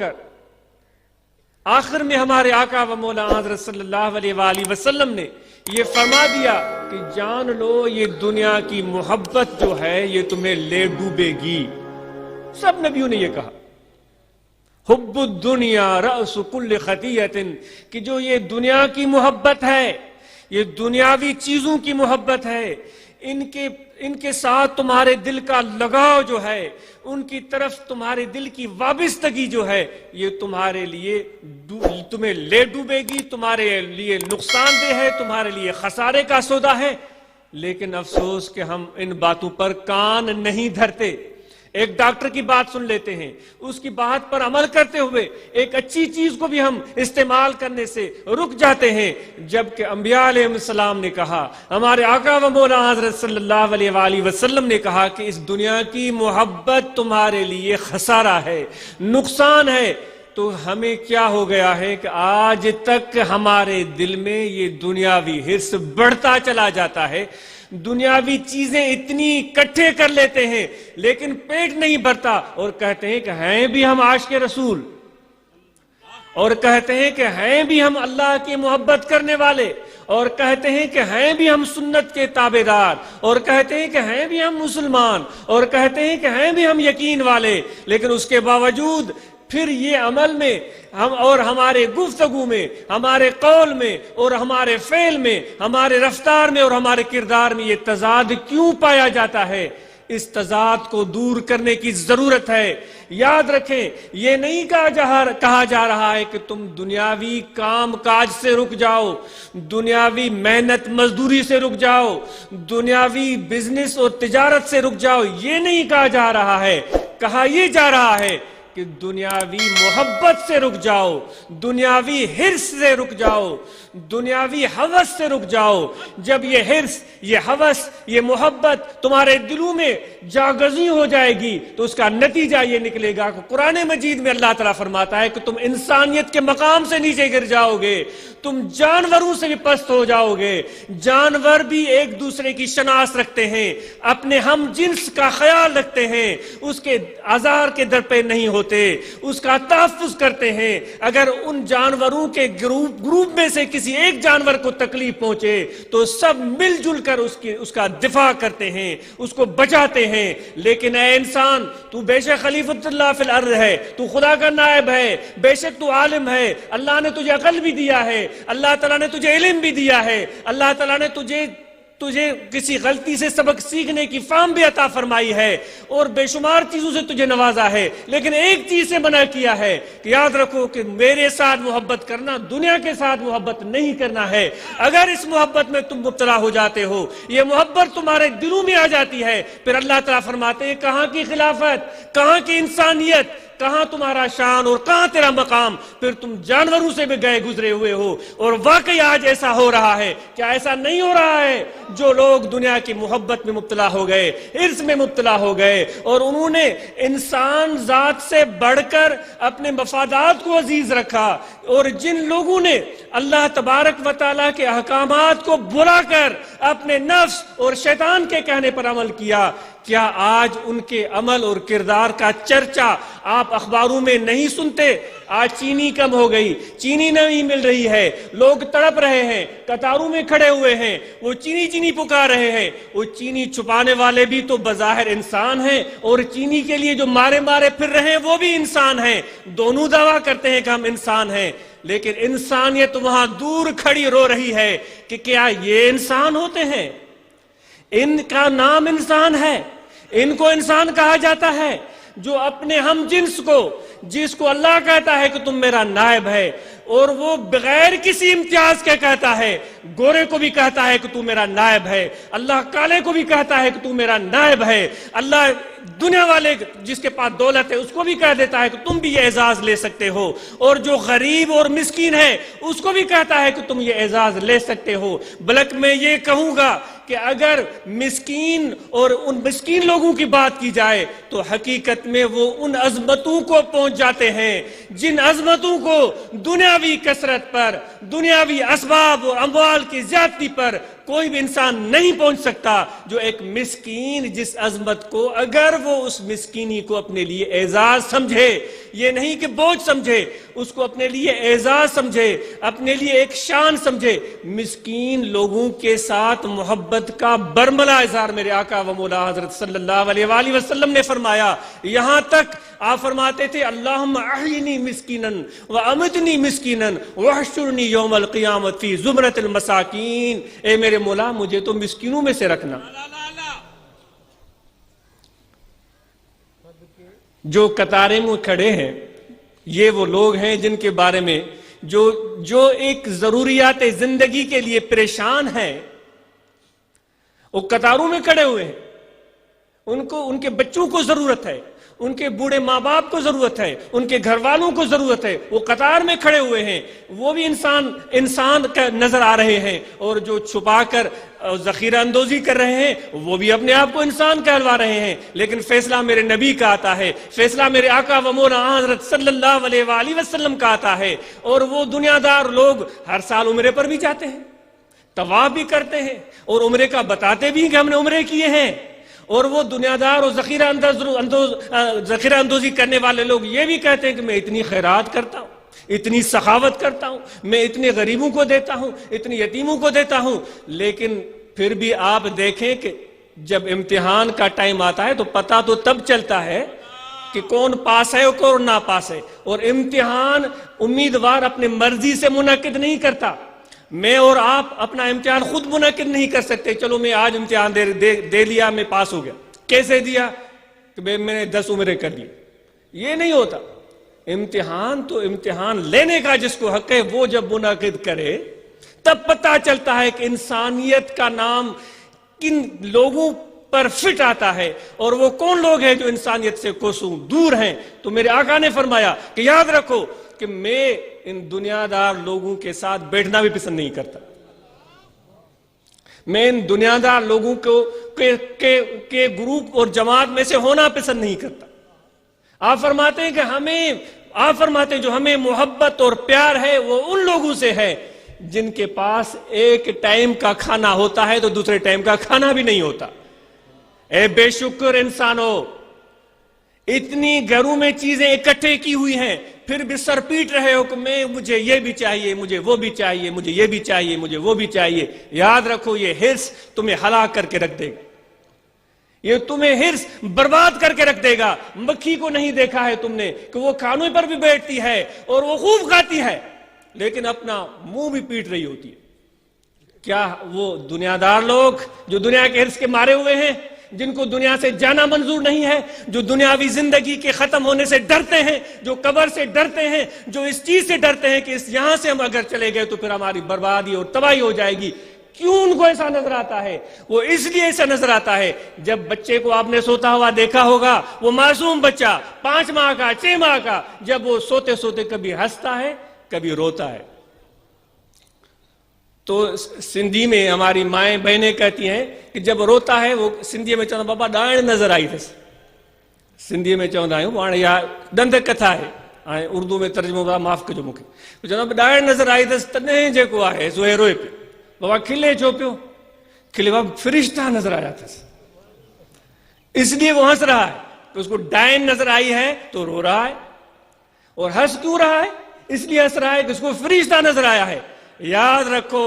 کر آخر میں ہمارے آقا و مولا حضرت صلی اللہ علیہ وآلہ وسلم نے یہ فرما دیا کہ جان لو یہ دنیا کی محبت جو ہے یہ تمہیں لے ڈوبے گی. سب نبیوں نے یہ کہا حب الدنیا رأس کل خطیۃ، کہ جو یہ دنیا کی محبت ہے، یہ دنیاوی چیزوں کی محبت ہے، ان کے ساتھ تمہارے دل کا لگاؤ جو ہے، ان کی طرف تمہارے دل کی وابستگی جو ہے، یہ تمہارے لیے تمہیں لے ڈوبے گی، تمہارے لیے نقصان دہ ہے، تمہارے لیے خسارے کا سودا ہے. لیکن افسوس کہ ہم ان باتوں پر کان نہیں دھرتے. ایک ڈاکٹر کی بات سن لیتے ہیں، اس کی بات پر عمل کرتے ہوئے ایک اچھی چیز کو بھی ہم استعمال کرنے سے رک جاتے ہیں، جبکہ انبیاء علیہ السلام نے کہا، ہمارے آقا و مولا حضرت صلی اللہ علیہ وآلہ وسلم نے کہا کہ اس دنیا کی محبت تمہارے لیے خسارہ ہے، نقصان ہے. تو ہمیں کیا ہو گیا ہے کہ آج تک ہمارے دل میں یہ دنیاوی حرص بڑھتا چلا جاتا ہے. دنیاوی چیزیں اتنی اکٹھے کر لیتے ہیں لیکن پیٹ نہیں بھرتا، اور کہتے ہیں کہ ہیں بھی ہم عاشق رسول، اور کہتے ہیں کہ ہیں بھی ہم اللہ کی محبت کرنے والے، اور کہتے ہیں کہ ہیں بھی ہم سنت کے تابعدار، اور کہتے ہیں کہ ہیں بھی ہم مسلمان، اور کہتے ہیں کہ ہیں بھی ہم یقین والے. لیکن اس کے باوجود پھر یہ عمل میں ہم اور ہمارے گفتگو میں، ہمارے قول میں اور ہمارے فعل میں، ہمارے رفتار میں اور ہمارے کردار میں یہ تضاد کیوں پایا جاتا ہے؟ اس تضاد کو دور کرنے کی ضرورت ہے. یاد رکھیں، یہ نہیں کہا جا رہا ہے کہ تم دنیاوی کام کاج سے رک جاؤ، دنیاوی محنت مزدوری سے رک جاؤ، دنیاوی بزنس اور تجارت سے رک جاؤ. یہ نہیں کہا جا رہا ہے. کہا یہ جا رہا ہے کہ دنیاوی محبت سے رک جاؤ، دنیاوی حرص سے رک جاؤ، دنیاوی ہوس سے رک جاؤ. جب یہ حرص، یہ ہوس، یہ محبت تمہارے دلوں میں جاگزی ہو جائے گی تو اس کا نتیجہ یہ نکلے گا کہ قرآن مجید میں اللہ تعالیٰ فرماتا ہے کہ تم انسانیت کے مقام سے نیچے گر جاؤ گے، تم جانوروں سے بھی پست ہو جاؤ گے. جانور بھی ایک دوسرے کی شناخت رکھتے ہیں، اپنے ہم جنس کا خیال رکھتے ہیں، اس کے آزار کے در پہ نہیں ہوتے، اس کا تحفظ کرتے ہیں. اگر ان جانوروں کے گروپ میں سے کسی ایک جانور کو تکلیف پہنچے تو سب مل جل کر اس کا دفاع کرتے ہیں، اس کو بچاتے ہیں. لیکن اے انسان، تو بے شک خلیفۃ اللہ فی الارض ہے، تو خدا کا نائب ہے، بے شک تو عالم ہے، اللہ نے تجھے عقل بھی دیا ہے، اللہ تعالیٰ نے تجھے علم بھی دیا ہے، اللہ تعالیٰ نے تجھے کسی غلطی سے سبق سیکھنے کی فہم بھی عطا فرمائی ہے، اور بے شمار چیزوں سے تجھے نوازا ہے. لیکن ایک چیز سے منع کیا ہے کہ یاد رکھو کہ میرے ساتھ محبت کرنا، دنیا کے ساتھ محبت نہیں کرنا ہے. اگر اس محبت میں تم مبتلا ہو جاتے ہو، یہ محبت تمہارے دلوں میں آ جاتی ہے، پھر اللہ تعالیٰ فرماتے ہیں کہاں کی خلافت، کہاں کی انسانیت، کہاں تمہارا شان اور کہاں تیرا مقام؟ پھر تم جانوروں سے بھی گئے گزرے ہوئے ہو. اور واقعی آج ایسا ہو رہا ہے. کیا ایسا نہیں ہو رہا ہے؟ جو لوگ دنیا کی محبت میں مبتلا ہو گئے، حرص میں مبتلا ہو گئے، اور انہوں نے انسان ذات سے بڑھ کر اپنے مفادات کو عزیز رکھا، اور جن لوگوں نے اللہ تبارک و تعالیٰ کے احکامات کو بلا کر اپنے نفس اور شیطان کے کہنے پر عمل کیا، کیا آج ان کے عمل اور کردار کا چرچا آپ اخباروں میں نہیں سنتے؟ آج چینی کم ہو گئی، چینی نہیں مل رہی ہے، لوگ تڑپ رہے ہیں، قطاروں میں کھڑے ہوئے ہیں، وہ چینی چینی پکار رہے ہیں. وہ چینی چھپانے والے بھی تو بظاہر انسان ہیں، اور چینی کے لیے جو مارے پھر رہے ہیں وہ بھی انسان ہیں. دونوں دعویٰ کرتے ہیں کہ ہم انسان ہیں، لیکن انسانیت وہاں دور کھڑی رو رہی ہے کہ کیا یہ انسان ہوتے ہیں؟ ان کا نام انسان ہے. ان کو انسان کہا جاتا ہے جو اپنے ہم جنس کو، جس کو اللہ کہتا ہے کہ تم میرا نائب ہے، اور وہ بغیر کسی امتیاز کے کہتا ہے، گورے کو بھی کہتا ہے کہ تو میرا نائب ہے، اللہ کالے کو بھی کہتا ہے کہ تو میرا نائب ہے، اللہ دنیا والے جس کے پاس دولت ہے اس کو بھی کہہ دیتا ہے کہ تم بھی یہ اعزاز لے سکتے ہو، اور جو غریب اور مسکین ہے اس کو بھی کہتا ہے کہ تم یہ اعزاز لے سکتے ہو. بلکہ میں یہ کہوں گا کہ اگر مسکین اور ان مسکین لوگوں کی بات کی جائے تو حقیقت میں وہ ان عظمتوں کو پہنچ جاتے ہیں جن عظمتوں کو دنیاوی کثرت پر، دنیاوی اسباب اور اموال کی زیادتی پر کوئی بھی انسان نہیں پہنچ سکتا، جو ایک مسکین جس عظمت کو اگر وہ اس مسکینی کو اپنے لیے اعزاز سمجھے، یہ نہیں کہ بوجھ سمجھے، اس کو اپنے لیے اعزاز سمجھے، اپنے لیے ایک شان سمجھے، مسکین لوگوں کے ساتھ محبت کا برملا اظہار میرے آقا و مولا حضرت صلی اللہ علیہ وآلہ وسلم نے فرمایا۔ یہاں تک آپ فرماتے تھے اللہم احینی مسکینن و امتنی مسکینن وحشرنی یوم القیامت فی زمرۃ المساکین، اے میرے مولا مجھے تو مسکینوں میں سے رکھنا۔ جو قطارے میں کھڑے ہیں یہ وہ لوگ ہیں جن کے بارے میں جو ایک ضروریات زندگی کے لیے پریشان ہیں، وہ قطاروں میں کھڑے ہوئے ہیں، ان کے بچوں کو ضرورت ہے، ان کے بوڑھے ماں باپ کو ضرورت ہے، ان کے گھر والوں کو ضرورت ہے، وہ قطار میں کھڑے ہوئے ہیں، وہ بھی انسان کا نظر آ رہے ہیں، اور جو چھپا کر ذخیرہ اندوزی کر رہے ہیں وہ بھی اپنے آپ کو انسان کہلوا رہے ہیں، لیکن فیصلہ میرے نبی کا آتا ہے، فیصلہ میرے آقا و مولا حضرت صلی اللہ علیہ وآلہ وسلم کا آتا ہے، اور وہ دنیا دار لوگ ہر سال عمرے پر بھی جاتے ہیں، طواف بھی کرتے ہیں، اور عمرے کا بتاتے بھی ہیں کہ ہم نے عمرے کیے ہیں، اور وہ دنیا دار اور ذخیرہ اندوزی کرنے والے لوگ یہ بھی کہتے ہیں کہ میں اتنی خیرات کرتا ہوں، اتنی سخاوت کرتا ہوں، میں اتنے غریبوں کو دیتا ہوں، اتنی یتیموں کو دیتا ہوں، لیکن پھر بھی آپ دیکھیں کہ جب امتحان کا ٹائم آتا ہے تو پتہ تو تب چلتا ہے کہ کون پاس ہے اور کون نا پاس ہے، اور امتحان امیدوار اپنے مرضی سے منعقد نہیں کرتا۔ میں اور آپ اپنا امتحان خود منعقد نہیں کر سکتے، چلو میں آج امتحان دے لیا، میں پاس ہو گیا، کیسے دیا کہ میں نے 10 عمرے کر لی، یہ نہیں ہوتا۔ امتحان تو امتحان لینے کا جس کو حق ہے وہ جب منعقد کرے تب پتہ چلتا ہے کہ انسانیت کا نام کن لوگوں پر فٹ آتا ہے، اور وہ کون لوگ ہیں جو انسانیت سے کوسوں دور ہیں۔ تو میرے آقا نے فرمایا کہ یاد رکھو کہ میں ان دنیا دار لوگوں کے ساتھ بیٹھنا بھی پسند نہیں کرتا، میں ان دنیا دار لوگوں کے گروپ اور جماعت میں سے ہونا پسند نہیں کرتا۔ آپ فرماتے ہیں کہ جو ہمیں محبت اور پیار ہے وہ ان لوگوں سے ہے جن کے پاس ایک ٹائم کا کھانا ہوتا ہے تو دوسرے ٹائم کا کھانا بھی نہیں ہوتا۔ اے بے شکر انسانوں، اتنی گھروں میں چیزیں اکٹھے کی ہوئی ہیں، پھر بھی سر پیٹ رہے ہو کہ مجھے یہ بھی چاہیے، مجھے وہ بھی چاہیے، مجھے یہ بھی چاہیے، مجھے وہ بھی چاہیے۔ یاد رکھو یہ حرص تمہیں ہلاک کر کے رکھ دے گا، یہ تمہیں حرص برباد کر کے رکھ دے گا۔ مکھی کو نہیں دیکھا ہے تم نے کہ وہ کھانوں پر بھی بیٹھتی ہے اور وہ خوب کھاتی ہے لیکن اپنا منہ بھی پیٹ رہی ہوتی ہے؟ کیا وہ دنیا دار لوگ جو دنیا کے حرص کے مارے ہوئے ہیں، جن کو دنیا سے جانا منظور نہیں ہے، جو دنیاوی زندگی کے ختم ہونے سے ڈرتے ہیں، جو قبر سے ڈرتے ہیں، جو اس چیز سے ڈرتے ہیں کہ یہاں سے ہم اگر چلے گئے تو پھر ہماری بربادی اور تباہی ہو جائے گی، کیوں ان کو ایسا نظر آتا ہے؟ وہ اس لیے ایسا نظر آتا ہے، جب بچے کو آپ نے سوتا ہوا دیکھا ہوگا، وہ معصوم بچہ 5 ماہ کا 6 ماہ کا، جب وہ سوتے سوتے کبھی ہنستا ہے کبھی روتا ہے۔ تو سندھی میں ہماری مائیں بہنیں کہتی ہیں کہ جب روتا ہے وہ سندھی میں چوندہ بابا ڈائن نظر آئی تھس، سندھی میں چوندہ آئیں وہاں یا دند کتھا ہے، اردو میں ترجمہ معاف کجو مکھے، چوندہ ڈائن نظر آئی تھس تنہیں جے کو آئے زوئے روئے پہ، بابا کھلے چھو پیو، کھلے بابا فرشتہ نظر آیا تھس، اس لیے وہ ہنس رہا ہے کہ اس کو ڈائن نظر آئی ہے تو رو رہا ہے، اور ہنس کیوں رہا ہے؟ اس لیے ہنس رہا ہے کہ اس کو فرشتہ نظر آیا ہے۔ یاد رکھو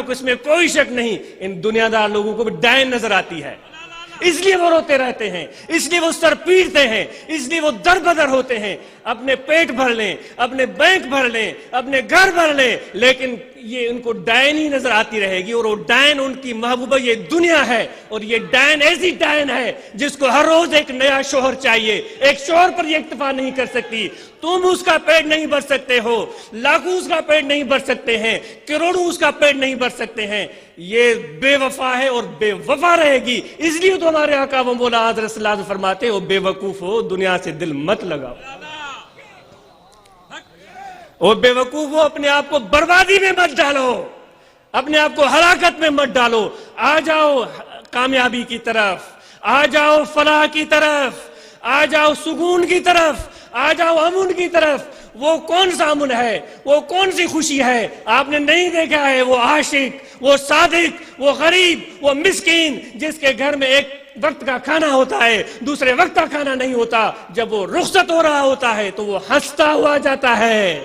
اس میں کوئی شک نہیں، ان دنیا دار لوگوں کو بھی ڈائن نظر آتی ہے، اس لیے وہ روتے رہتے ہیں، اس لیے وہ سر پیٹتے ہیں، اس لیے وہ در بدر ہوتے ہیں، اپنے پیٹ بھر لیں، اپنے بینک بھر لیں، اپنے گھر بھر لیں، لیکن یہ ان کو ڈائن ہی نظر آتی رہے گی، اور وہ ڈائن ان کی محبوبہ یہ دنیا ہے، اور یہ ڈائن ایسی ڈائن ہے جس کو ہر روز ایک نیا شوہر چاہیے، ایک شوہر پر یہ اکتفا نہیں کر سکتی، تم اس کا پیٹ نہیں بھر سکتے ہو، لاکھوں اس کا پیٹ نہیں بھر سکتے ہیں، کروڑوں اس کا پیٹ نہیں بھر سکتے ہیں، یہ بے وفا ہے اور بے وفا رہے گی۔ اس لیے تو ہمارے آقا و مولا حضرت صلی اللہ علیہ وسلم فرماتے ہو بے وقوف ہو دنیا سے دل مت لگاؤ، اور بے وقوف ہو اپنے آپ کو بربادی میں مت ڈالو، اپنے آپ کو ہلاکت میں مت ڈالو، آ جاؤ کامیابی کی طرف، آ جاؤ فلاح کی طرف، آ جاؤ سکون کی طرف، آ جاؤ امن کی طرف، وہ کون سا امن ہے، وہ کون سی خوشی ہے آپ نے نہیں دیکھا ہے؟ وہ عاشق، وہ صادق، وہ غریب، وہ مسکین جس کے گھر میں ایک وقت کا کھانا ہوتا ہے، دوسرے وقت کا کھانا نہیں ہوتا، جب وہ رخصت ہو رہا ہوتا ہے تو وہ ہنستا ہوا جاتا ہے۔